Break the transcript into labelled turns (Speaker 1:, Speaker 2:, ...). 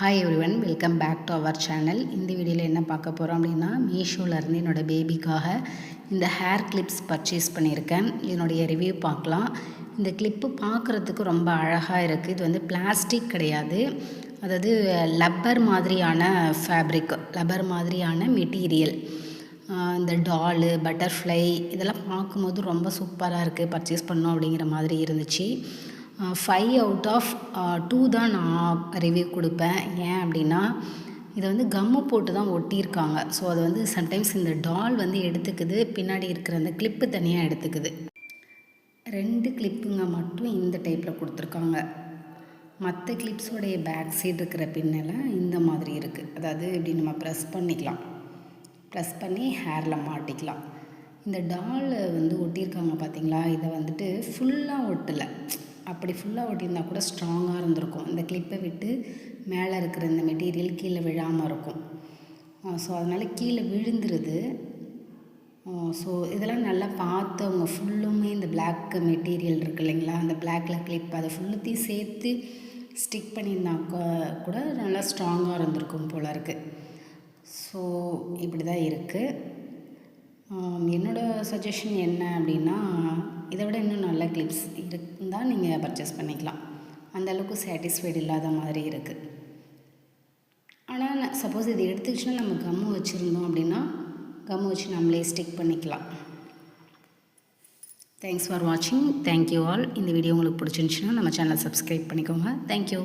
Speaker 1: Hi everyone, welcome back to our channel. இந்த வீடியோவில் என்ன பார்க்க போகிறோம் அப்படின்னா, மீஷோவிலேருந்து என்னோடய பேபிக்காக இந்த ஹேர் கிளிப்ஸ் பர்ச்சேஸ் பண்ணியிருக்கேன். இதனுடைய ரிவ்யூ பார்க்கலாம். இந்த கிளிப்பு பார்க்குறதுக்கு ரொம்ப அழகாக இருக்குது. இது வந்து பிளாஸ்டிக் கிடையாது, அதாவது லப்பர் மாதிரியான ஃபேப்ரிக், லப்பர் மாதிரியான மெட்டீரியல். இந்த டாலு, பட்டர்ஃப்ளை இதெல்லாம் பார்க்கும்போது ரொம்ப சூப்பராக இருக்குது. பர்ச்சேஸ் பண்ணோம் அப்படிங்கிற மாதிரி இருந்துச்சு. 5 அவுட் ஆஃப் 2 தான் நான் ரிவ்யூ கொடுப்பேன். ஏன் அப்படின்னா, இதை வந்து கம்மு போட்டு தான் ஒட்டியிருக்காங்க. ஸோ அது வந்து சம்டைம்ஸ் இந்த டால் வந்து எடுத்துக்குது, பின்னாடி இருக்கிற அந்த கிளிப்பு தனியாக எடுத்துக்குது. 2 கிளிப்புங்க மட்டும் இந்த டைப்பில் கொடுத்துருக்காங்க. மற்ற கிளிப்ஸோடைய பேக் சைடு இருக்கிற பின்னெல்லாம் இந்த மாதிரி இருக்குது. அதாவது இப்படி நம்ம ப்ரெஸ் பண்ணிக்கலாம், ப்ரெஸ் பண்ணி ஹேரில் மாட்டிக்கலாம். இந்த டால் வந்து ஒட்டியிருக்காங்க பார்த்தீங்களா, இதை வந்துட்டு ஃபுல்லாக ஒட்டலை. அப்படி ஃபுல்லாக ஒட்டியிருந்தால் கூட ஸ்ட்ராங்காக இருந்திருக்கும். இந்த கிளிப்பை விட்டு மேலே இருக்கிற இந்த மெட்டீரியல் கீழே விழாமல் இருக்கும். ஸோ அதனால் கீழே விழுந்துருது. ஸோ இதெல்லாம் நல்லா பார்த்து அவங்க ஃபுல்லுமே இந்த பிளாக் மெட்டீரியல் இருக்குது இல்லைங்களா, அந்த பிளாக்கில் கிளிப் அதை ஃபுல்லுத்தையும் சேர்த்து ஸ்டிக் பண்ணியிருந்தாக்க கூட நல்லா ஸ்ட்ராங்காக இருந்திருக்கும் போல் இருக்குது. ஸோ இப்படி தான் இருக்குது. என்னோடய சஜஷன் என்ன அப்படின்னா, இதை விட இன்னும் நல்ல கிளிப்ஸ் இருந்தால் நீங்கள் பர்ச்சேஸ் பண்ணிக்கலாம். அந்தளவுக்கு சாட்டிஸ்ஃபைடு இல்லாத மாதிரி இருக்குது. ஆனால் சப்போஸ் இது எடுத்துக்கிச்சுன்னா நம்ம கம்மு வச்சுருந்தோம் அப்படின்னா கம்மு வச்சு நம்மளே ஸ்டிக் பண்ணிக்கலாம். தேங்க்ஸ் ஃபார் வாட்சிங். Thank you all. இந்த வீடியோ உங்களுக்கு பிடிச்சிருந்துச்சுன்னா நம்ம சேனல் சப்ஸ்கிரைப் பண்ணிக்கோங்க. தேங்க்யூ.